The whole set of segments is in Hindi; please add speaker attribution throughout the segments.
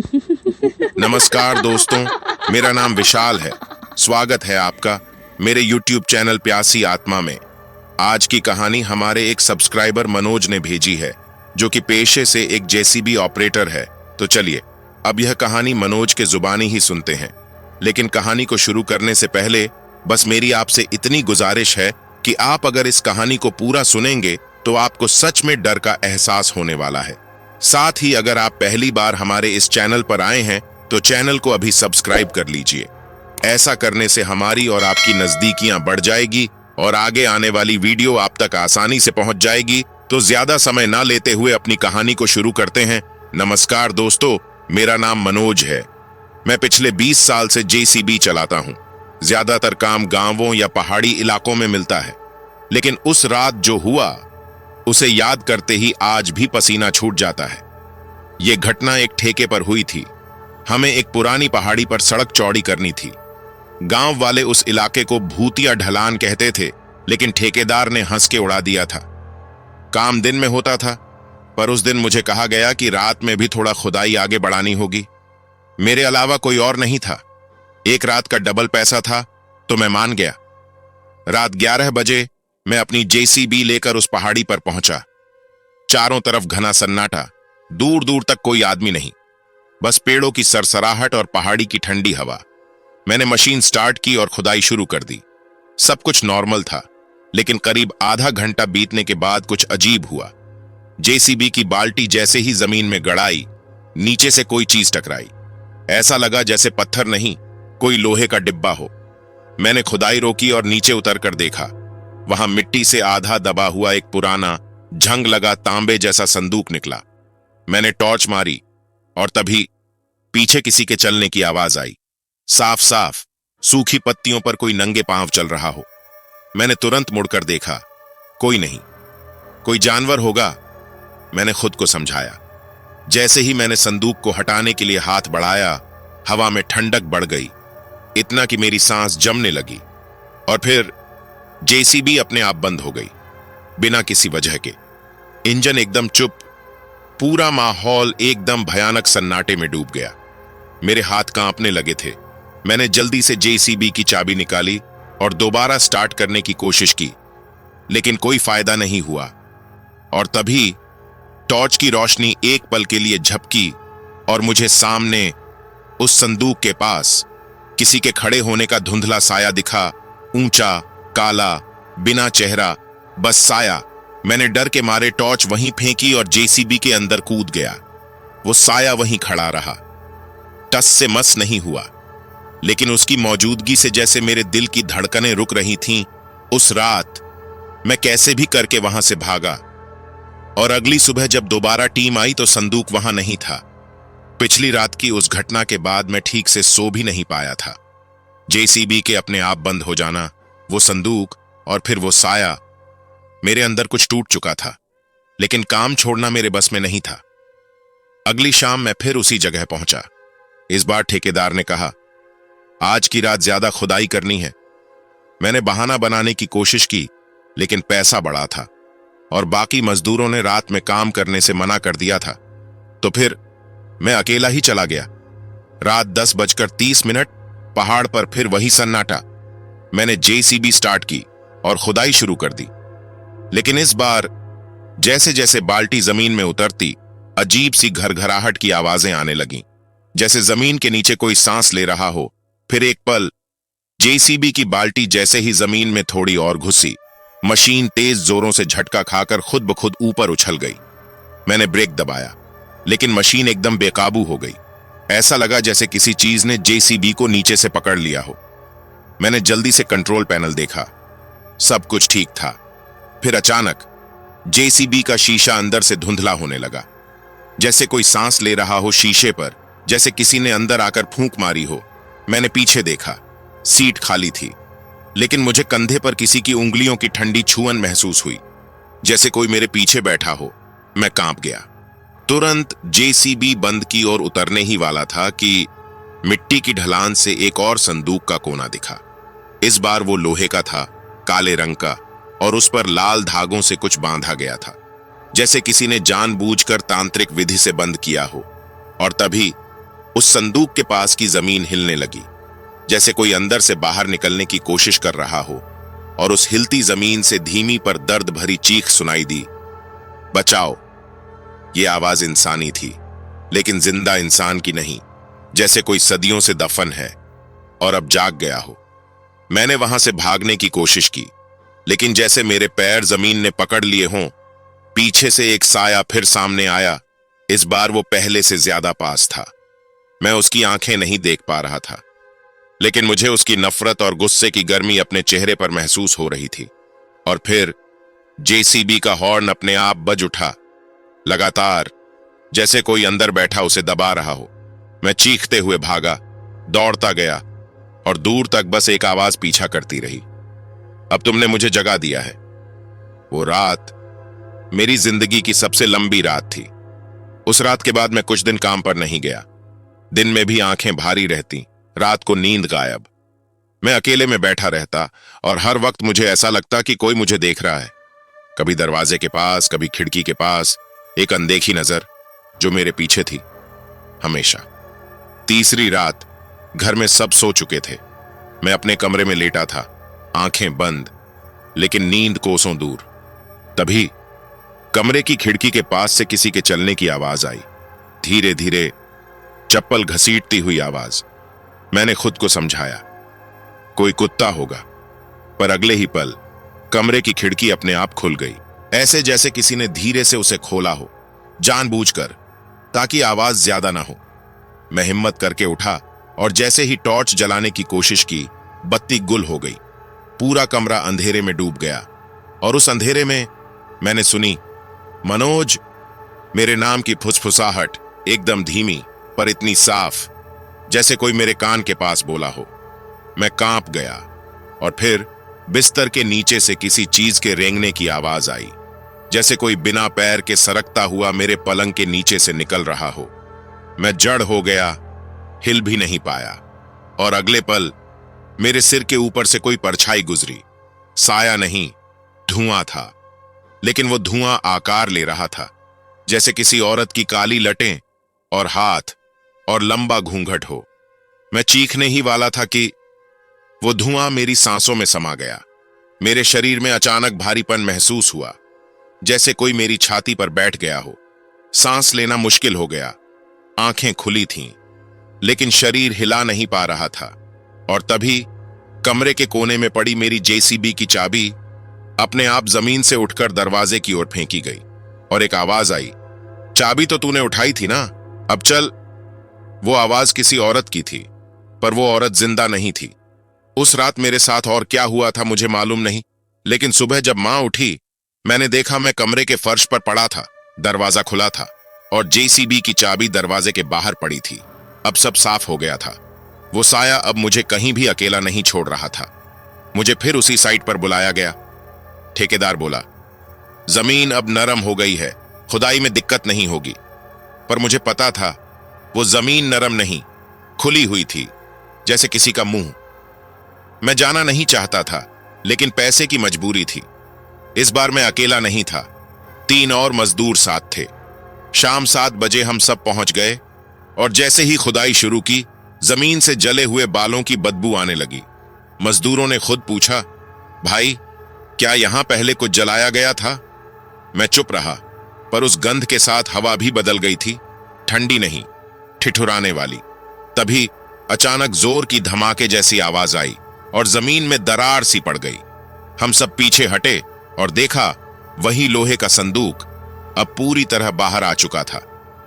Speaker 1: नमस्कार दोस्तों, मेरा नाम विशाल है। स्वागत है आपका मेरे YouTube चैनल प्यासी आत्मा में। आज की कहानी हमारे एक सब्सक्राइबर मनोज ने भेजी है, जो कि पेशे से एक जेसीबी ऑपरेटर है। तो चलिए अब यह कहानी मनोज के जुबानी ही सुनते हैं। लेकिन कहानी को शुरू करने से पहले बस मेरी आपसे इतनी गुजारिश है कि आप अगर इस कहानी को पूरा सुनेंगे तो आपको सच में डर का एहसास होने वाला है। साथ ही अगर आप पहली बार हमारे इस चैनल पर आए हैं तो चैनल को अभी सब्सक्राइब कर लीजिए। ऐसा करने से हमारी और आपकी नजदीकियां बढ़ जाएगी और आगे आने वाली वीडियो आप तक आसानी से पहुंच जाएगी। तो ज्यादा समय ना लेते हुए अपनी कहानी को शुरू करते हैं। नमस्कार दोस्तों, मेरा नाम मनोज है। मैं पिछले 20 साल से जेसीबी चलाता हूं। ज्यादातर काम गांवों या पहाड़ी इलाकों में मिलता है, लेकिन उस रात जो हुआ उसे याद करते ही आज भी पसीना छूट जाता है। यह घटना एक ठेके पर हुई थी। हमें एक पुरानी पहाड़ी पर सड़क चौड़ी करनी थी। गांव वाले उस इलाके को भूतिया ढलान कहते थे, लेकिन ठेकेदार ने हंस के उड़ा दिया था। काम दिन में होता था, पर उस दिन मुझे कहा गया कि रात में भी थोड़ा खुदाई आगे बढ़ानी होगी। मेरे अलावा कोई और नहीं था। एक रात का डबल पैसा था तो मैं मान गया। रात 11 बजे मैं अपनी जेसीबी लेकर उस पहाड़ी पर पहुंचा। चारों तरफ घना सन्नाटा, दूर दूर तक कोई आदमी नहीं, बस पेड़ों की सरसराहट और पहाड़ी की ठंडी हवा। मैंने मशीन स्टार्ट की और खुदाई शुरू कर दी। सब कुछ नॉर्मल था, लेकिन करीब आधा घंटा बीतने के बाद कुछ अजीब हुआ। जेसीबी की बाल्टी जैसे ही जमीन में गड़ाई, नीचे से कोई चीज टकराई। ऐसा लगा जैसे पत्थर नहीं, कोई लोहे का डिब्बा हो। मैंने खुदाई रोकी और नीचे उतर कर देखा। वहां मिट्टी से आधा दबा हुआ एक पुराना झंग लगा तांबे जैसा संदूक निकला। मैंने टॉर्च मारी और तभी पीछे किसी के चलने की आवाज आई। साफ साफ सूखी पत्तियों पर कोई नंगे पांव चल रहा हो। मैंने तुरंत मुड़कर देखा, कोई नहीं। कोई जानवर होगा, मैंने खुद को समझाया। जैसे ही मैंने संदूक को हटाने के लिए हाथ बढ़ाया, हवा में ठंडक बढ़ गई, इतना कि मेरी सांस जमने लगी। और फिर जेसीबी अपने आप बंद हो गई, बिना किसी वजह के। इंजन एकदम चुप, पूरा माहौल एकदम भयानक सन्नाटे में डूब गया। मेरे हाथ कांपने लगे थे। मैंने जल्दी से जेसीबी की चाबी निकाली और दोबारा स्टार्ट करने की कोशिश की, लेकिन कोई फायदा नहीं हुआ। और तभी टॉर्च की रोशनी एक पल के लिए झपकी और मुझे सामने उस संदूक के पास किसी के खड़े होने का धुंधला साया दिखा। ऊंचा, काला, बिना चेहरा, बस साया। मैंने डर के मारे टॉर्च वहीं फेंकी और जेसीबी के अंदर कूद गया। वो साया वहीं खड़ा रहा, टस से मस नहीं हुआ, लेकिन उसकी मौजूदगी से जैसे मेरे दिल की धड़कनें रुक रही थीं। उस रात मैं कैसे भी करके वहां से भागा, और अगली सुबह जब दोबारा टीम आई तो संदूक वहां नहीं था। पिछली रात की उस घटना के बाद मैं ठीक से सो भी नहीं पाया था। जेसीबी के अपने आप बंद हो जाना, वो संदूक और फिर वो साया, मेरे अंदर कुछ टूट चुका था, लेकिन काम छोड़ना मेरे बस में नहीं था। अगली शाम मैं फिर उसी जगह पहुंचा। इस बार ठेकेदार ने कहा, आज की रात ज्यादा खुदाई करनी है। मैंने बहाना बनाने की कोशिश की, लेकिन पैसा बढ़ा था और बाकी मजदूरों ने रात में काम करने से मना कर दिया था। तो फिर मैं अकेला ही चला गया। रात 10:30, पहाड़ पर फिर वही सन्नाटा। मैंने जेसीबी स्टार्ट की और खुदाई शुरू कर दी, लेकिन इस बार जैसे जैसे बाल्टी जमीन में उतरती, अजीब सी घरघराहट की आवाजें आने लगीं, जैसे जमीन के नीचे कोई सांस ले रहा हो। फिर एक पल जेसीबी की बाल्टी जैसे ही जमीन में थोड़ी और घुसी, मशीन तेज जोरों से झटका खाकर खुद ब खुद ऊपर उछल गई। मैंने ब्रेक दबाया, लेकिन मशीन एकदम बेकाबू हो गई। ऐसा लगा जैसे किसी चीज ने जेसीबी को नीचे से पकड़ लिया हो। मैंने जल्दी से कंट्रोल पैनल देखा, सब कुछ ठीक था। फिर अचानक जेसीबी का शीशा अंदर से धुंधला होने लगा, जैसे कोई सांस ले रहा हो शीशे पर, जैसे किसी ने अंदर आकर फूंक मारी हो। मैंने पीछे देखा, सीट खाली थी, लेकिन मुझे कंधे पर किसी की उंगलियों की ठंडी छुअन महसूस हुई, जैसे कोई मेरे पीछे बैठा हो। मैं कांप गया। तुरंत जेसीबी बंद की और उतरने ही वाला था कि मिट्टी की ढलान से एक और संदूक का कोना दिखा। इस बार वो लोहे का था, काले रंग का, और उस पर लाल धागों से कुछ बांधा गया था, जैसे किसी ने जानबूझकर तांत्रिक विधि से बंद किया हो। और तभी उस संदूक के पास की जमीन हिलने लगी, जैसे कोई अंदर से बाहर निकलने की कोशिश कर रहा हो, और उस हिलती जमीन से धीमी पर दर्द भरी चीख सुनाई दी, बचाओ। ये आवाज इंसानी थी, लेकिन जिंदा इंसान की नहीं, जैसे कोई सदियों से दफन है और अब जाग गया हो। मैंने वहां से भागने की कोशिश की, लेकिन जैसे मेरे पैर जमीन ने पकड़ लिए हों, पीछे से एक साया फिर सामने आया। इस बार वो पहले से ज्यादा पास था। मैं उसकी आंखें नहीं देख पा रहा था, लेकिन मुझे उसकी नफरत और गुस्से की गर्मी अपने चेहरे पर महसूस हो रही थी। और फिर जेसीबी का हॉर्न अपने आप बज उठा, लगातार, जैसे कोई अंदर बैठा उसे दबा रहा हो। मैं चीखते हुए भागा, दौड़ता गया, और दूर तक बस एक आवाज पीछा करती रही, अब तुमने मुझे जगा दिया है। वो रात मेरी जिंदगी की सबसे लंबी रात थी। उस रात के बाद मैं कुछ दिन काम पर नहीं गया। दिन में भी आंखें भारी रहती, रात को नींद गायब। मैं अकेले में बैठा रहता, और हर वक्त मुझे ऐसा लगता कि कोई मुझे देख रहा है। कभी दरवाजे के पास, कभी खिड़की के पास, एक अनदेखी नजर जो मेरे पीछे थी, हमेशा। तीसरी रात घर में सब सो चुके थे। मैं अपने कमरे में लेटा था, आंखें बंद, लेकिन नींद कोसों दूर। तभी कमरे की खिड़की के पास से किसी के चलने की आवाज आई, धीरे धीरे, चप्पल घसीटती हुई आवाज। मैंने खुद को समझाया, कोई कुत्ता होगा, पर अगले ही पल कमरे की खिड़की अपने आप खुल गई, ऐसे जैसे किसी ने धीरे से उसे खोला हो, जानबूझकर, ताकि आवाज ज्यादा ना हो। मैं हिम्मत करके उठा, और जैसे ही टॉर्च जलाने की कोशिश की, बत्ती गुल हो गई। पूरा कमरा अंधेरे में डूब गया, और उस अंधेरे में मैंने सुनी, मनोज। मेरे नाम की फुसफुसाहट, एकदम धीमी पर इतनी साफ, जैसे कोई मेरे कान के पास बोला हो। मैं कांप गया, और फिर बिस्तर के नीचे से किसी चीज के रेंगने की आवाज आई, जैसे कोई बिना पैर के सरकता हुआ मेरे पलंग के नीचे से निकल रहा हो। मैं जड़ हो गया, हिल भी नहीं पाया, और अगले पल मेरे सिर के ऊपर से कोई परछाई गुजरी। साया नहीं, धुआं था, लेकिन वो धुआं आकार ले रहा था, जैसे किसी औरत की काली लटें और हाथ और लंबा घूंघट हो। मैं चीखने ही वाला था कि वो धुआं मेरी सांसों में समा गया। मेरे शरीर में अचानक भारीपन महसूस हुआ, जैसे कोई मेरी छाती पर बैठ गया हो। सांस लेना मुश्किल हो गया। आंखें खुली थीं, लेकिन शरीर हिला नहीं पा रहा था। और तभी कमरे के कोने में पड़ी मेरी जेसीबी की चाबी अपने आप जमीन से उठकर दरवाजे की ओर फेंकी गई, और एक आवाज आई, चाबी तो तूने उठाई थी ना, अब चल। वो आवाज किसी औरत की थी, पर वो औरत जिंदा नहीं थी। उस रात मेरे साथ और क्या हुआ था मुझे मालूम नहीं, लेकिन सुबह जब मां उठी, मैंने देखा मैं कमरे के फर्श पर पड़ा था, दरवाजा खुला था, और जेसीबी की चाबी दरवाजे के बाहर पड़ी थी। अब सब साफ हो गया था। वो साया अब मुझे कहीं भी अकेला नहीं छोड़ रहा था। मुझे फिर उसी साइट पर बुलाया गया। ठेकेदार बोला, जमीन अब नरम हो गई है, खुदाई में दिक्कत नहीं होगी। पर मुझे पता था वो जमीन नरम नहीं, खुली हुई थी, जैसे किसी का मुंह। मैं जाना नहीं चाहता था, लेकिन पैसे की मजबूरी थी। इस बार मैं अकेला नहीं था, 3 और मजदूर साथ थे। शाम 7 बजे हम सब पहुंच गए, और जैसे ही खुदाई शुरू की, जमीन से जले हुए बालों की बदबू आने लगी। मजदूरों ने खुद पूछा, भाई क्या यहां पहले कुछ जलाया गया था? मैं चुप रहा, पर उस गंध के साथ हवा भी बदल गई थी, ठंडी नहीं, ठिठुराने वाली। तभी अचानक जोर की धमाके जैसी आवाज आई, और जमीन में दरार सी पड़ गई। हम सब पीछे हटे, और देखा वही लोहे का संदूक अब पूरी तरह बाहर आ चुका था,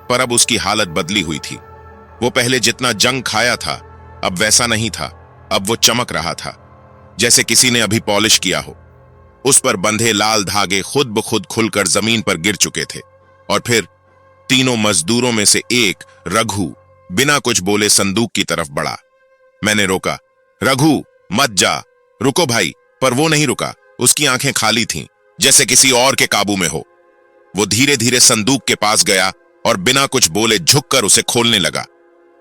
Speaker 1: पर अब उसकी हालत बदली हुई थी। वो पहले जितना जंग खाया था, अब वैसा नहीं था। अब वो चमक रहा था, जैसे किसी ने अभी पॉलिश किया हो। उस पर बंधे लाल धागे खुद ब खुद खुलकर जमीन पर गिर चुके थे। और फिर तीनों मजदूरों में से एक, रघु, बिना कुछ बोले संदूक की तरफ बढ़ा। मैंने रोका, रघु मत जा, रुको भाई। पर वो नहीं रुका। उसकी आंखें खाली थीं, जैसे किसी और के काबू में हो। वो धीरे धीरे संदूक के पास गया, और बिना कुछ बोले झुककर उसे खोलने लगा।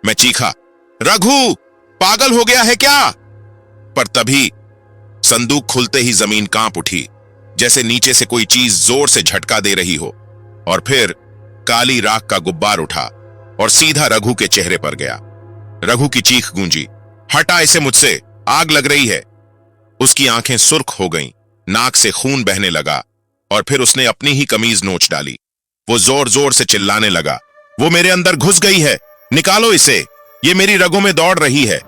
Speaker 1: मैं चीखा, रघु पागल हो गया है क्या? पर तभी संदूक खुलते ही जमीन कांप उठी, जैसे नीचे से कोई चीज जोर से झटका दे रही हो। और फिर काली राख का गुब्बार उठा, और सीधा रघु के चेहरे पर गया। रघु की चीख गूंजी, हटा इसे मुझसे, आग लग रही है। उसकी आंखें सुर्ख हो गईं, नाक से खून बहने लगा और फिर उसने अपनी ही कमीज नोच डाली। वो जोर जोर से चिल्लाने लगा, वो मेरे अंदर घुस गई है, निकालो इसे, ये मेरी रगों में दौड़ रही है।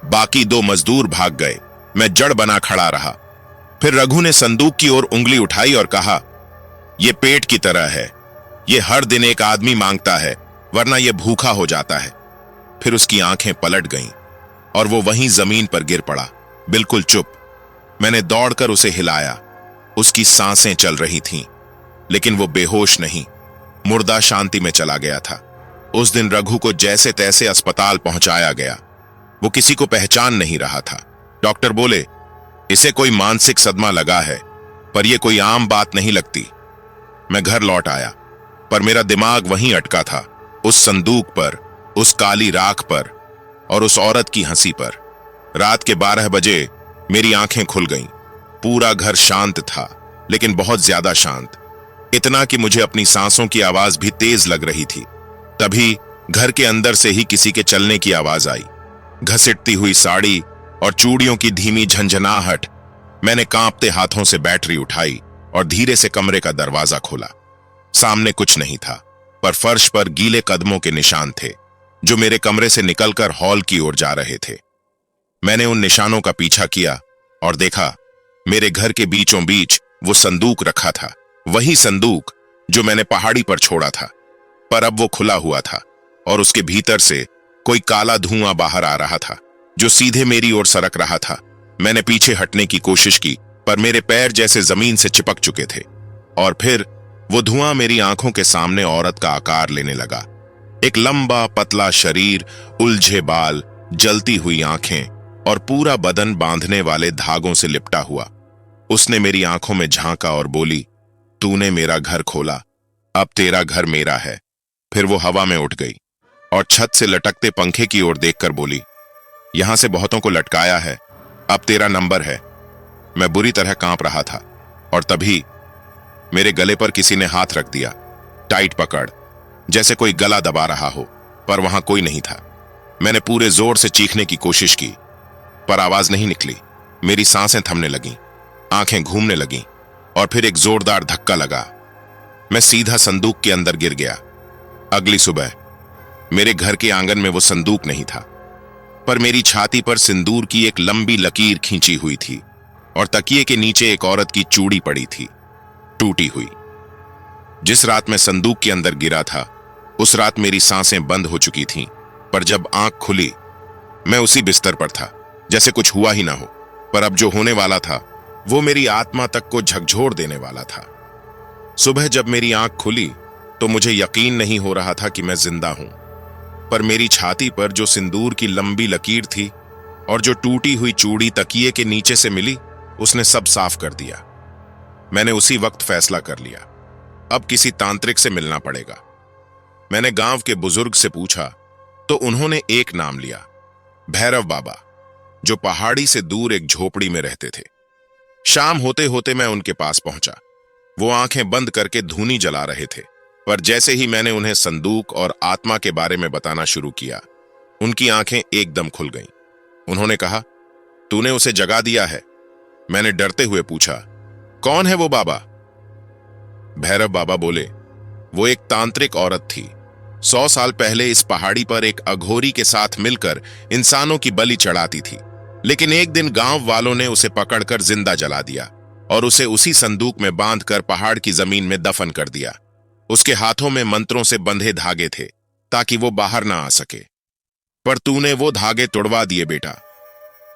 Speaker 1: बाकी दो मजदूर भाग गए, मैं जड़ बना खड़ा रहा। फिर रघु ने संदूक की ओर उंगली उठाई और कहा, ये पेट की तरह है, ये हर दिन एक आदमी मांगता है, वरना ये भूखा हो जाता है। फिर उसकी आंखें पलट गईं और वो वहीं जमीन पर गिर पड़ा, बिल्कुल चुप। मैंने दौड़कर उसे हिलाया। उसकी सांसें चल रही थीं, लेकिन वो बेहोश नहीं, मुर्दा शांति में चला गया था। उस दिन रघु को जैसे तैसे अस्पताल पहुंचाया गया। वो किसी को पहचान नहीं रहा था। डॉक्टर बोले, इसे कोई मानसिक सदमा लगा है, पर यह कोई आम बात नहीं लगती। मैं घर लौट आया, पर मेरा दिमाग वहीं अटका था, उस संदूक पर, उस काली राख पर और उस औरत की हंसी पर। रात के 12 बजे मेरी आंखें खुल गईं। पूरा घर शांत था, लेकिन बहुत ज्यादा शांत, इतना कि मुझे अपनी सांसों की आवाज भी तेज लग रही थी। तभी घर के अंदर से ही किसी के चलने की आवाज आई, घसीटती हुई साड़ी और चूड़ियों की धीमी झंझनाहट। मैंने कांपते हाथों से बैटरी उठाई और धीरे से कमरे का दरवाजा खोला। सामने कुछ नहीं था, पर फर्श पर गीले कदमों के निशान थे, जो मेरे कमरे से निकलकर हॉल की ओर जा रहे थे। मैंने उन निशानों का पीछा किया और देखा, मेरे घर के बीचों बीच वो संदूक रखा था, वही संदूक जो मैंने पहाड़ी पर छोड़ा था। पर अब वो खुला हुआ था और उसके भीतर से कोई काला धुआं बाहर आ रहा था, जो सीधे मेरी ओर सरक रहा था। मैंने पीछे हटने की कोशिश की, पर मेरे पैर जैसे जमीन से चिपक चुके थे। और फिर वो धुआं मेरी आंखों के सामने औरत का आकार लेने लगा। एक लंबा पतला शरीर, उलझे बाल, जलती हुई आंखें और पूरा बदन बांधने वाले धागों से लिपटा हुआ। उसने मेरी आंखों में झांका और बोली, तूने मेरा घर खोला, अब तेरा घर मेरा है। फिर वो हवा में उठ गई और छत से लटकते पंखे की ओर देखकर बोली, यहां से बहुतों को लटकाया है, अब तेरा नंबर है। मैं बुरी तरह कांप रहा था और तभी मेरे गले पर किसी ने हाथ रख दिया, टाइट पकड़, जैसे कोई गला दबा रहा हो, पर वहां कोई नहीं था। मैंने पूरे जोर से चीखने की कोशिश की, पर आवाज नहीं निकली। मेरी सांसें थमने लगीं, आंखें घूमने लगीं और फिर एक जोरदार धक्का लगा। मैं सीधा संदूक के अंदर गिर गया। अगली सुबह मेरे घर के आंगन में वो संदूक नहीं था, पर मेरी छाती पर सिंदूर की एक लंबी लकीर खींची हुई थी और तकिए के नीचे एक औरत की चूड़ी पड़ी थी, टूटी हुई। जिस रात मैं संदूक के अंदर गिरा था, उस रात मेरी सांसें बंद हो चुकी थीं, पर जब आंख खुली, मैं उसी बिस्तर पर था, जैसे कुछ हुआ ही ना हो। पर अब जो होने वाला था, वो मेरी आत्मा तक को झकझोर देने वाला था। सुबह जब मेरी आंख खुली, तो मुझे यकीन नहीं हो रहा था कि मैं जिंदा हूं। पर मेरी छाती पर जो सिंदूर की लंबी लकीर थी और जो टूटी हुई चूड़ी तकिए के नीचे से मिली, उसने सब साफ कर दिया। मैंने उसी वक्त फैसला कर लिया, अब किसी तांत्रिक से मिलना पड़ेगा। मैंने गांव के बुजुर्ग से पूछा, तो उन्होंने एक नाम लिया, भैरव बाबा, जो पहाड़ी से दूर एक झोपड़ी में रहते थे। शाम होते होते मैं उनके पास पहुंचा। वो आंखें बंद करके धूनी जला रहे थे, पर जैसे ही मैंने उन्हें संदूक और आत्मा के बारे में बताना शुरू किया, उनकी आंखें एकदम खुल गईं। उन्होंने कहा, तूने उसे जगा दिया है? मैंने डरते हुए पूछा, कौन है वो बाबा? भैरव बाबा बोले, वो एक तांत्रिक औरत थी। 100 साल पहले इस पहाड़ी पर एक अघोरी के साथ मिलकर इंसानों की बलि चढ़ाती थी, लेकिन एक दिन गांव वालों ने उसे पकड़कर जिंदा जला दिया और उसे उसी संदूक में बांधकर पहाड़ की जमीन में दफन कर दिया। उसके हाथों में मंत्रों से बंधे धागे थे, ताकि वो बाहर ना आ सके। पर तूने वो धागे तोड़वा दिए बेटा,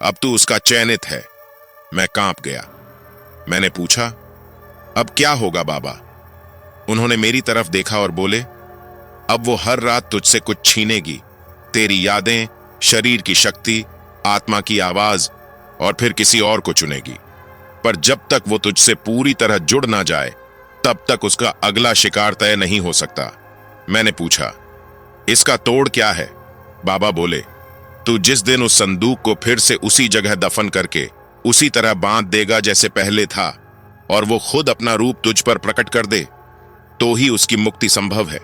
Speaker 1: अब तू उसका चयनित है। मैं कांप गया। मैंने पूछा, अब क्या होगा बाबा? उन्होंने मेरी तरफ देखा और बोले, अब वो हर रात तुझसे कुछ छीनेगी, तेरी यादें, शरीर की शक्ति, आत्मा की आवाज, और फिर किसी और को चुनेगी। पर जब तक वो तुझसे पूरी तरह जुड़ ना जाए, तब तक उसका अगला शिकार तय नहीं हो सकता। मैंने पूछा, इसका तोड़ क्या है? बाबा बोले, तू जिस दिन उस संदूक को फिर से उसी जगह दफन करके उसी तरह बांध देगा जैसे पहले था, और वो खुद अपना रूप तुझ पर प्रकट कर दे, तो ही उसकी मुक्ति संभव है।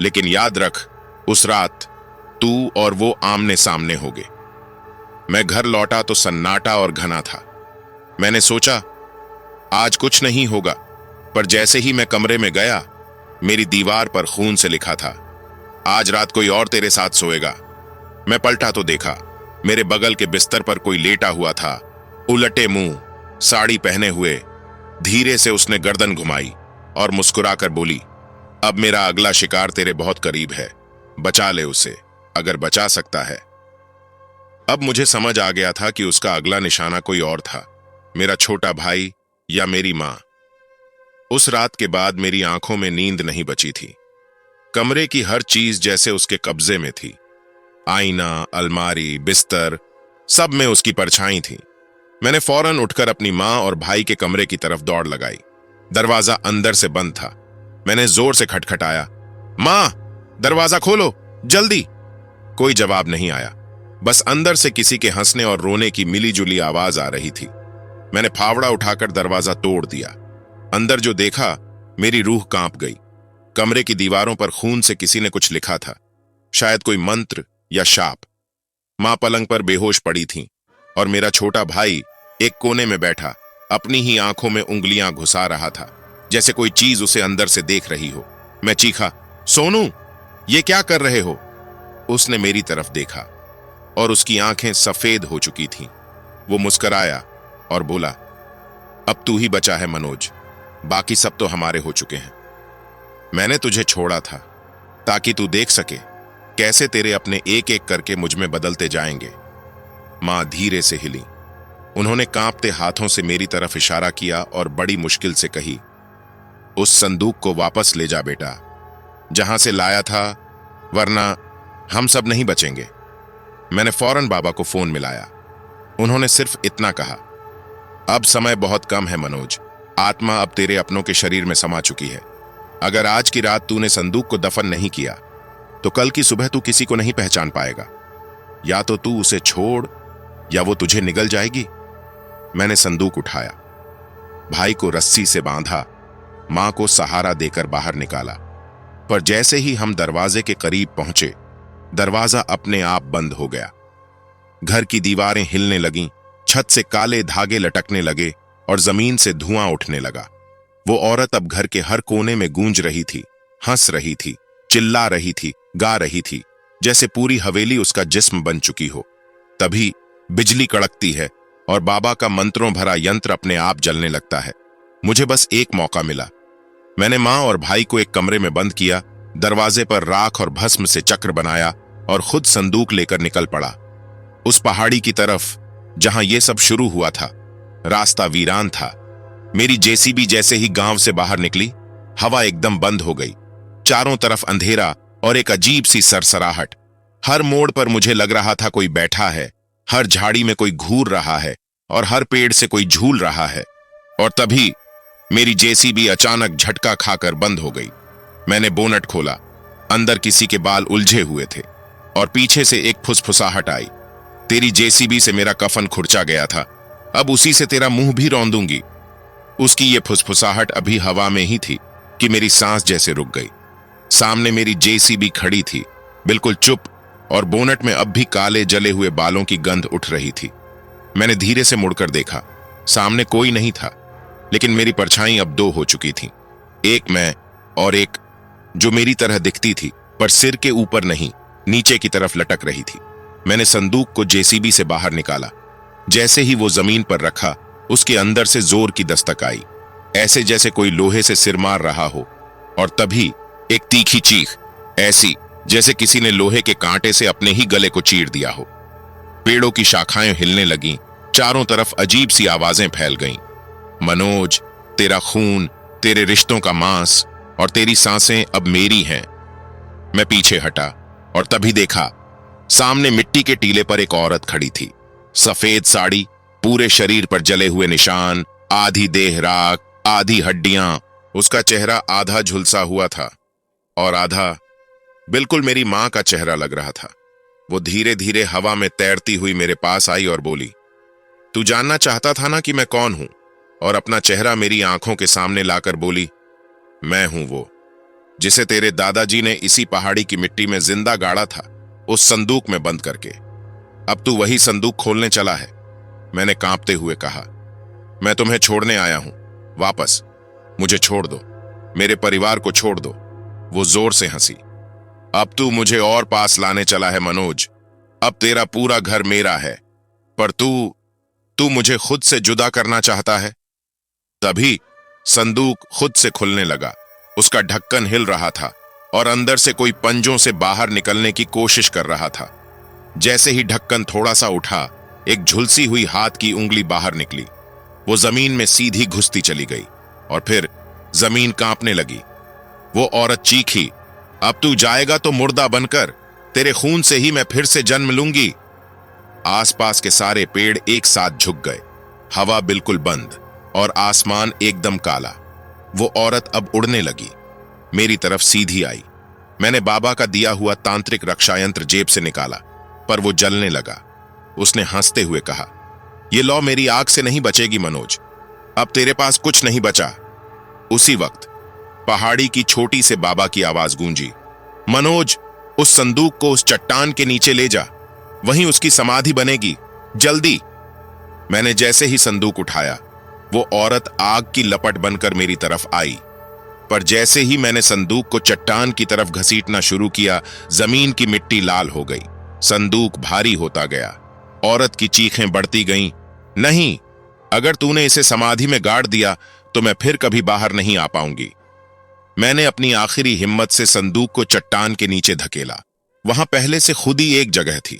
Speaker 1: लेकिन याद रख, उस रात तू और वो आमने सामने हो गए। मैं घर लौटा तो सन्नाटा और घना था। मैंने सोचा आज कुछ नहीं होगा, पर जैसे ही मैं कमरे में गया, मेरी दीवार पर खून से लिखा था, आज रात कोई और तेरे साथ सोएगा। मैं पलटा तो देखा, मेरे बगल के बिस्तर पर कोई लेटा हुआ था, उलटे मुंह, साड़ी पहने हुए। धीरे से उसने गर्दन घुमाई और मुस्कुराकर बोली, अब मेरा अगला शिकार तेरे बहुत करीब है, बचा ले उसे, अगर बचा सकता है। अब मुझे समझ आ गया था कि उसका अगला निशाना कोई और था, मेरा छोटा भाई या मेरी मां। उस रात के बाद मेरी आंखों में नींद नहीं बची थी। कमरे की हर चीज जैसे उसके कब्जे में थी। आईना, अलमारी, बिस्तर, सब में उसकी परछाई थी। मैंने फौरन उठकर अपनी मां और भाई के कमरे की तरफ दौड़ लगाई। दरवाजा अंदर से बंद था। मैंने जोर से खटखटाया, मां, दरवाजा खोलो, जल्दी। कोई जवाब नहीं आया, बस अंदर से किसी के हंसने और रोने की मिलीजुली आवाज आ रही थी। मैंने फावड़ा उठाकर दरवाजा तोड़ दिया। अंदर जो देखा, मेरी रूह कांप गई। कमरे की दीवारों पर खून से किसी ने कुछ लिखा था, शायद कोई मंत्र या शाप। मां पलंग पर बेहोश पड़ी थी और मेरा छोटा भाई एक कोने में बैठा अपनी ही आंखों में उंगलियां घुसा रहा था, जैसे कोई चीज उसे अंदर से देख रही हो। मैं चीखा, सोनू, ये क्या कर रहे हो? उसने मेरी तरफ देखा और उसकी आंखें सफेद हो चुकी थीं। वो मुस्कुराया और बोला, अब तू ही बचा है मनोज, बाकी सब तो हमारे हो चुके हैं। मैंने तुझे छोड़ा था ताकि तू देख सके कैसे तेरे अपने एक एक करके मुझ में बदलते जाएंगे। मां धीरे से हिली। उन्होंने कांपते हाथों से मेरी तरफ इशारा किया और बड़ी मुश्किल से कही, उस संदूक को वापस ले जा बेटा, जहां से लाया था, वरना हम सब नहीं बचेंगे। मैंने फौरन बाबा को फोन मिलाया। उन्होंने सिर्फ इतना कहा, अब समय बहुत कम है मनोज, आत्मा अब तेरे अपनों के शरीर में समा चुकी है। अगर आज की रात तूने संदूक को दफन नहीं किया तो कल की सुबह तू किसी को नहीं पहचान पाएगा। या तो तू उसे छोड़ या वो तुझे निगल जाएगी। मैंने संदूक उठाया, भाई को रस्सी से बांधा, मां को सहारा देकर बाहर निकाला। पर जैसे ही हम दरवाजे के करीब पहुंचे, दरवाजा अपने आप बंद हो गया। घर की दीवारें हिलने लगीं, छत से काले धागे लटकने लगे और जमीन से धुआं उठने लगा। वो औरत अब घर के हर कोने में गूंज रही थी, हंस रही थी, चिल्ला रही थी, गा रही थी, जैसे पूरी हवेली उसका जिस्म बन चुकी हो। तभी बिजली कड़कती है और बाबा का मंत्रों भरा यंत्र अपने आप जलने लगता है। मुझे बस एक मौका मिला। मैंने मां और भाई को एक कमरे में बंद किया, दरवाजे पर राख और भस्म से चक्र बनाया और खुद संदूक लेकर निकल पड़ा उस पहाड़ी की तरफ जहां यह सब शुरू हुआ था। रास्ता वीरान था। मेरी जेसीबी जैसे ही गांव से बाहर निकली, हवा एकदम बंद हो गई। चारों तरफ अंधेरा और एक अजीब सी सरसराहट। हर मोड़ पर मुझे लग रहा था कोई बैठा है, हर झाड़ी में कोई घूर रहा है और हर पेड़ से कोई झूल रहा है। और तभी मेरी जेसीबी अचानक झटका खाकर बंद हो गई। मैंने बोनट खोला, अंदर किसी के बाल उलझे हुए थे और पीछे से एक फुसफुसाहट आई, तेरी जेसीबी से मेरा कफन खुरचा गया था, अब उसी से तेरा मुंह भी रौंदूंगी। उसकी ये फुसफुसाहट अभी हवा में ही थी कि मेरी सांस जैसे रुक गई। सामने मेरी जेसीबी खड़ी थी, बिल्कुल चुप, और बोनट में अब भी काले जले हुए बालों की गंध उठ रही थी। मैंने धीरे से मुड़कर देखा, सामने कोई नहीं था, लेकिन मेरी परछाई अब दो हो चुकी थी। एक मैं और एक जो मेरी तरह दिखती थी, पर सिर के ऊपर नहीं, नीचे की तरफ लटक रही थी। मैंने संदूक को जेसीबी से बाहर निकाला। जैसे ही वो जमीन पर रखा, उसके अंदर से जोर की दस्तक आई, ऐसे जैसे कोई लोहे से सिर मार रहा हो। और तभी एक तीखी चीख, ऐसी जैसे किसी ने लोहे के कांटे से अपने ही गले को चीर दिया हो। पेड़ों की शाखाएं हिलने लगीं, चारों तरफ अजीब सी आवाजें फैल गईं। मनोज, तेरा खून, तेरे रिश्तों का मांस और तेरी सांसें अब मेरी हैं। मैं पीछे हटा और तभी देखा, सामने मिट्टी के टीले पर एक औरत खड़ी थी। सफेद साड़ी, पूरे शरीर पर जले हुए निशान, आधी देह राख, आधी हड्डियां। उसका चेहरा आधा झुलसा हुआ था और आधा बिल्कुल मेरी मां का चेहरा लग रहा था। वो धीरे धीरे हवा में तैरती हुई मेरे पास आई और बोली, तू जानना चाहता था ना कि मैं कौन हूं? और अपना चेहरा मेरी आंखों के सामने लाकर बोली, मैं हूं वो। जिसे तेरे दादाजी ने इसी पहाड़ी की मिट्टी में जिंदा गाड़ा था, उस संदूक में बंद करके। अब तू वही संदूक खोलने चला है। मैंने कांपते हुए कहा, मैं तुम्हें छोड़ने आया हूं, वापस। मुझे छोड़ दो, मेरे परिवार को छोड़ दो। वो जोर से हंसी। अब तू मुझे और पास लाने चला है मनोज। अब तेरा पूरा घर मेरा है, पर तू मुझे खुद से जुदा करना चाहता है। तभी संदूक खुद से खुलने लगा। उसका ढक्कन हिल रहा था और अंदर से कोई पंजों से बाहर निकलने की कोशिश कर रहा था। जैसे ही ढक्कन थोड़ा सा उठा, एक झुलसी हुई हाथ की उंगली बाहर निकली। वो जमीन में सीधी घुसती चली गई और फिर जमीन कांपने लगी। वो औरत चीखी, अब तू जाएगा तो मुर्दा बनकर, तेरे खून से ही मैं फिर से जन्म लूंगी। आसपास के सारे पेड़ एक साथ झुक गए। हवा बिल्कुल बंद और आसमान एकदम काला। वो औरत अब उड़ने लगी, मेरी तरफ सीधी आई। मैंने बाबा का दिया हुआ तांत्रिक रक्षा यंत्र जेब से निकाला, पर वो जलने लगा। उसने हंसते हुए कहा, ये लौ मेरी आग से नहीं बचेगी मनोज, अब तेरे पास कुछ नहीं बचा। उसी वक्त पहाड़ी की छोटी से बाबा की आवाज गूंजी, मनोज, उस संदूक को उस चट्टान के नीचे ले जा, वहीं उसकी समाधि बनेगी, जल्दी। मैंने जैसे ही संदूक उठाया, वो औरत आग की लपट बनकर मेरी तरफ आई, पर जैसे ही मैंने संदूक को चट्टान की तरफ घसीटना शुरू किया, जमीन की मिट्टी लाल हो गई। संदूक भारी होता गया। औरत की चीखें बढ़ती गईं, नहीं, अगर तूने इसे समाधि में गाड़ दिया तो मैं फिर कभी बाहर नहीं आ पाऊंगी। मैंने अपनी आखिरी हिम्मत से संदूक को चट्टान के नीचे धकेला। वहां पहले से खुद ही एक जगह थी।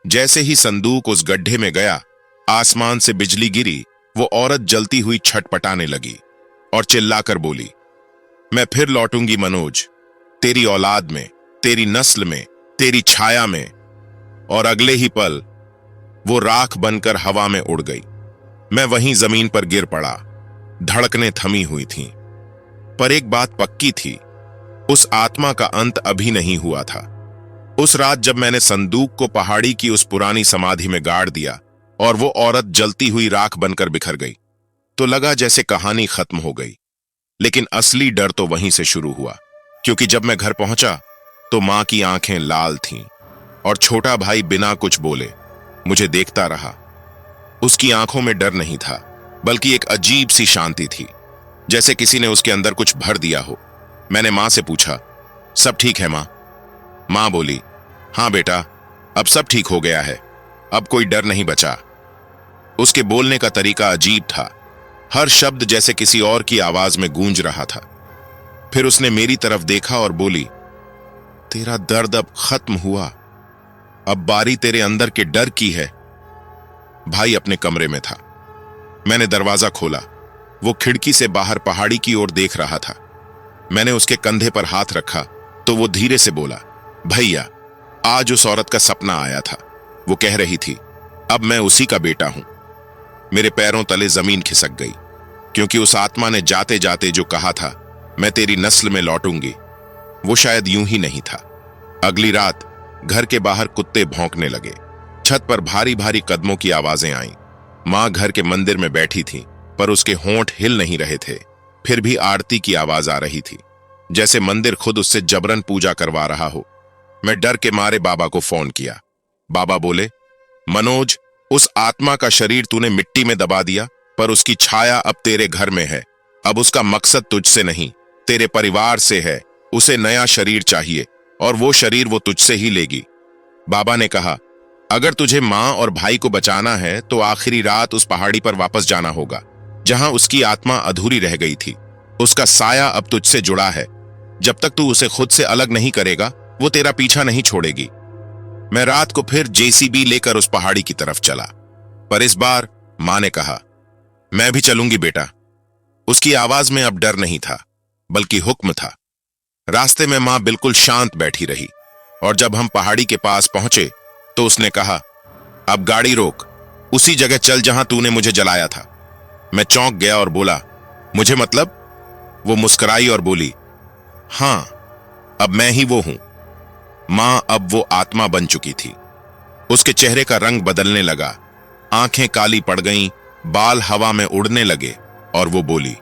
Speaker 1: जैसे ही संदूक उस गड्ढे में गया, आसमान से बिजली गिरी। वो औरत जलती हुई छटपटाने लगी और चिल्लाकर बोली, मैं फिर लौटूंगी मनोज, तेरी औलाद में, तेरी नस्ल में, तेरी छाया में। और अगले ही पल वो राख बनकर हवा में उड़ गई। मैं वहीं जमीन पर गिर पड़ा। धड़कनें थमी हुई थीं, पर एक बात पक्की थी, उस आत्मा का अंत अभी नहीं हुआ था। उस रात जब मैंने संदूक को पहाड़ी की उस पुरानी समाधि में गाड़ दिया और वो औरत जलती हुई राख बनकर बिखर गई, तो लगा जैसे कहानी खत्म हो गई। लेकिन असली डर तो वहीं से शुरू हुआ, क्योंकि जब मैं घर पहुंचा तो मां की आंखें लाल थीं और छोटा भाई बिना कुछ बोले मुझे देखता रहा। उसकी आंखों में डर नहीं था, बल्कि एक अजीब सी शांति थी, जैसे किसी ने उसके अंदर कुछ भर दिया हो। मैंने मां से पूछा, सब ठीक है मां? मां बोली, हां बेटा, अब सब ठीक हो गया है, अब कोई डर नहीं बचा। उसके बोलने का तरीका अजीब था, हर शब्द जैसे किसी और की आवाज में गूंज रहा था। फिर उसने मेरी तरफ देखा और बोली, तेरा दर्द अब खत्म हुआ, अब बारी तेरे अंदर के डर की है। भाई अपने कमरे में था। मैंने दरवाजा खोला। वो खिड़की से बाहर पहाड़ी की ओर देख रहा था। मैंने उसके कंधे पर हाथ रखा तो वो धीरे से बोला, भैया, आज उस औरत का सपना आया था। वो कह रही थी, अब मैं उसी का बेटा हूं। मेरे पैरों तले जमीन खिसक गई, क्योंकि उस आत्मा ने जाते जाते जो कहा था, मैं तेरी नस्ल में लौटूंगी, वो शायद यूं ही नहीं था। अगली रात घर के बाहर कुत्ते भौंकने लगे। छत पर भारी भारी कदमों की आवाजें आईं। मां घर के मंदिर में बैठी थी, पर उसके होंठ हिल नहीं रहे थे। फिर भी आरती की आवाज आ रही थी, जैसे मंदिर खुद उससे जबरन पूजा करवा रहा हो। मैं डर के मारे बाबा को फोन किया। बाबा बोले, मनोज, उस आत्मा का शरीर तूने मिट्टी में दबा दिया, पर उसकी छाया अब तेरे घर में है। अब उसका मकसद तुझसे नहीं, तेरे परिवार से है। उसे नया शरीर चाहिए और वो शरीर वो तुझसे ही लेगी। बाबा ने कहा, अगर तुझे मां और भाई को बचाना है तो आखिरी रात उस पहाड़ी पर वापस जाना होगा, जहां उसकी आत्मा अधूरी रह गई थी। उसका साया अब तुझसे जुड़ा है। जब तक तू उसे खुद से अलग नहीं करेगा, वो तेरा पीछा नहीं छोड़ेगी। मैं रात को फिर जेसीबी लेकर उस पहाड़ी की तरफ चला, पर इस बार मां ने कहा, मैं भी चलूंगी बेटा। उसकी आवाज में अब डर नहीं था, बल्कि हुक्म था। रास्ते में मां बिल्कुल शांत बैठी रही, और जब हम पहाड़ी के पास पहुंचे तो उसने कहा, अब गाड़ी रोक, उसी जगह चल जहां तूने मुझे जलाया था। मैं चौंक गया और बोला, मुझे मतलब? वो मुस्कुराई और बोली, हां, अब मैं ही वो हूं। मां अब वो आत्मा बन चुकी थी। उसके चेहरे का रंग बदलने लगा, आंखें काली पड़ गईं, बाल हवा में उड़ने लगे, और वो बोली,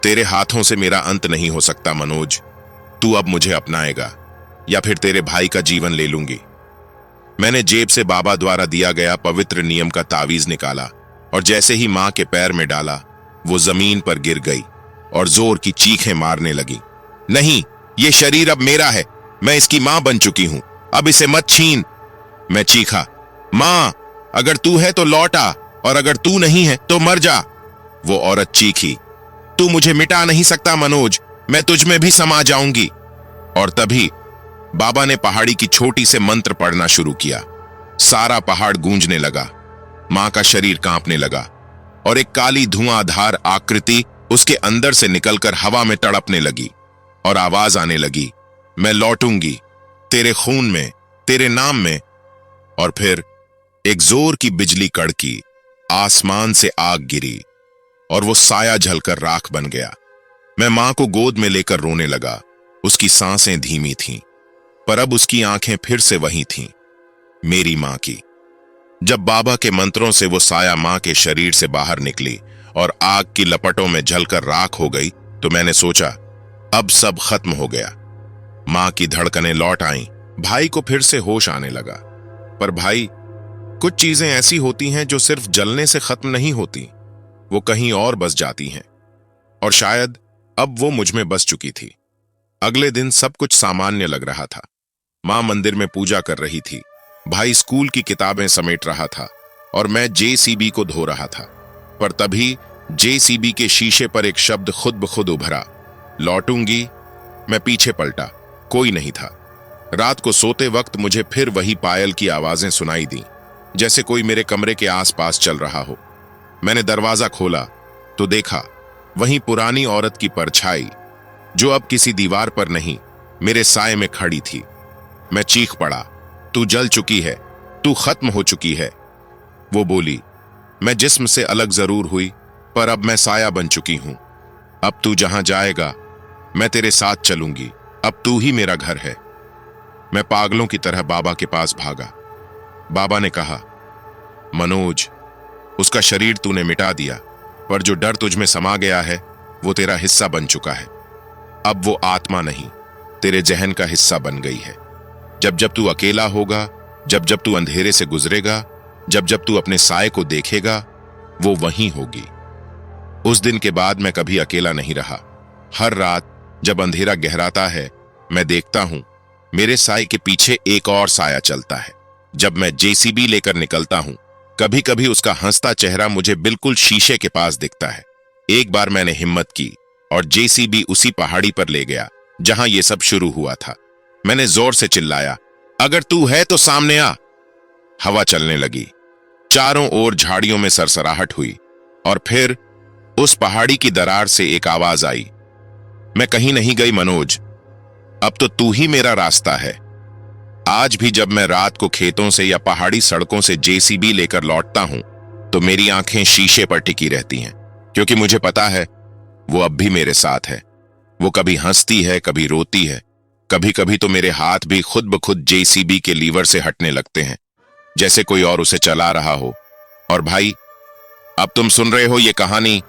Speaker 1: तेरे हाथों से मेरा अंत नहीं हो सकता मनोज। तू अब मुझे अपनाएगा या फिर तेरे भाई का जीवन ले लूंगी। मैंने जेब से बाबा द्वारा दिया गया पवित्र नियम का तावीज निकाला और जैसे ही मां के पैर में डाला, वो जमीन पर गिर गई और जोर की चीखें मारने लगी। नहीं, ये शरीर अब मेरा है, मैं इसकी मां बन चुकी हूं, अब इसे मत छीन। मैं चीखा, मां, अगर तू है तो लौट आ, और अगर तू नहीं है तो मर जा। वो औरत चीखी, तू मुझे मिटा नहीं सकता मनोज, मैं तुझ में भी समा जाऊंगी। और तभी बाबा ने पहाड़ी की छोटी से मंत्र पढ़ना शुरू किया। सारा पहाड़ गूंजने लगा, मां का शरीर कांपने लगा और एक काली धुआंधार आकृति उसके अंदर से निकलकर हवा में तड़पने लगी और आवाज आने लगी, मैं लौटूंगी तेरे खून में, तेरे नाम में। और फिर एक जोर की बिजली कड़की, आसमान से आग गिरी और वो साया झलकर राख बन गया। मैं मां को गोद में लेकर रोने लगा। उसकी सांसें धीमी थीं, पर अब उसकी आंखें फिर से वही थीं, मेरी मां की। जब बाबा के मंत्रों से वो साया मां के शरीर से बाहर निकली और आग की लपटों में जलकर राख हो गई, तो मैंने सोचा अब सब खत्म हो गया। मां की धड़कनें लौट आईं, भाई को फिर से होश आने लगा। पर भाई, कुछ चीजें ऐसी होती हैं जो सिर्फ जलने से खत्म नहीं होती, वो कहीं और बस जाती हैं। और शायद अब वो मुझ में बस चुकी थी। अगले दिन सब कुछ सामान्य लग रहा था। मां मंदिर में पूजा कर रही थी, भाई स्कूल की किताबें समेट रहा था और मैं जेसीबी को धो रहा था। पर तभी जेसीबी के शीशे पर एक शब्द खुद ब खुद उभरा, लौटूंगी। मैं पीछे पलटा, कोई नहीं था। रात को सोते वक्त मुझे फिर वही पायल की आवाजें सुनाई दी, जैसे कोई मेरे कमरे के आसपास चल रहा हो। मैंने दरवाजा खोला तो देखा वहीं पुरानी औरत की परछाई, जो अब किसी दीवार पर नहीं, मेरे साए में खड़ी थी। मैं चीख पड़ा, तू जल चुकी है, तू खत्म हो चुकी है। वो बोली, मैं जिस्म से अलग जरूर हुई, पर अब मैं साया बन चुकी हूं। अब तू जहां जाएगा मैं तेरे साथ चलूंगी, अब तू ही मेरा घर है। मैं पागलों की तरह बाबा के पास भागा। बाबा ने कहा, मनोज, उसका शरीर तूने मिटा दिया, पर जो डर तुझ में समा गया है वो तेरा हिस्सा बन चुका है। अब वो आत्मा नहीं, तेरे जहन का हिस्सा बन गई है। जब जब तू अकेला होगा, जब जब तू अंधेरे से गुजरेगा, जब जब तू अपने साए को देखेगा, वो वहीं होगी। उस दिन के बाद मैं कभी अकेला नहीं रहा। हर रात जब अंधेरा गहराता है, मैं देखता हूं मेरे साए के पीछे एक और साया चलता है। जब मैं जेसीबी लेकर निकलता हूं, कभी कभी उसका हंसता चेहरा मुझे बिल्कुल शीशे के पास दिखता है। एक बार मैंने हिम्मत की और जेसीबी उसी पहाड़ी पर ले गया जहां ये सब शुरू हुआ था। मैंने जोर से चिल्लाया, अगर तू है तो सामने आ। हवा चलने लगी, चारों ओर झाड़ियों में सरसराहट हुई और फिर उस पहाड़ी की दरार से एक आवाज आई, मैं कहीं नहीं गई मनोज, अब तो तू ही मेरा रास्ता है। आज भी जब मैं रात को खेतों से या पहाड़ी सड़कों से जेसीबी लेकर लौटता हूं, तो मेरी आंखें शीशे पर टिकी रहती हैं, क्योंकि मुझे पता है वो अब भी मेरे साथ है। वो कभी हंसती है, कभी रोती है, कभी कभी तो मेरे हाथ भी खुद ब खुद जेसीबी के लीवर से हटने लगते हैं, जैसे कोई और उसे चला रहा हो। और भाई, अब तुम सुन रहे हो ये कहानी,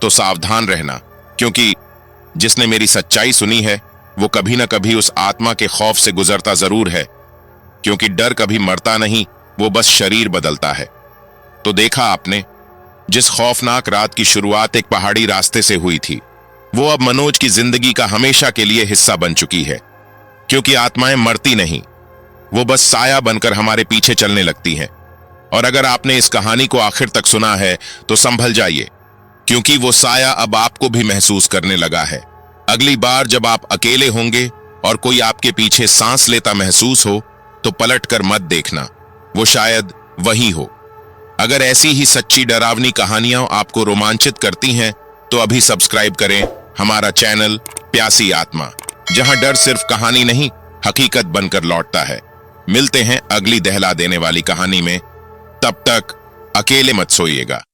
Speaker 1: तो सावधान रहना, क्योंकि जिसने मेरी सच्चाई सुनी है वो कभी ना कभी उस आत्मा के खौफ से गुजरता जरूर है, क्योंकि डर कभी मरता नहीं, वो बस शरीर बदलता है। तो देखा आपने, जिस खौफनाक रात की शुरुआत एक पहाड़ी रास्ते से हुई थी, वो अब मनोज की जिंदगी का हमेशा के लिए हिस्सा बन चुकी है। क्योंकि आत्माएं मरती नहीं, वो बस साया बनकर हमारे पीछे चलने लगती हैं। और अगर आपने इस कहानी को आखिर तक सुना है तो संभल जाइए, क्योंकि वो साया अब आपको भी महसूस करने लगा है। अगली बार जब आप अकेले होंगे और कोई आपके पीछे सांस लेता महसूस हो, तो पलट कर मत देखना, वो शायद वही हो। अगर ऐसी ही सच्ची डरावनी कहानियां आपको रोमांचित करती हैं, तो अभी सब्सक्राइब करें हमारा चैनल प्यासी आत्मा, जहां डर सिर्फ कहानी नहीं, हकीकत बनकर लौटता है। मिलते हैं अगली दहला देने वाली कहानी में, तब तक अकेले मत सोइएगा।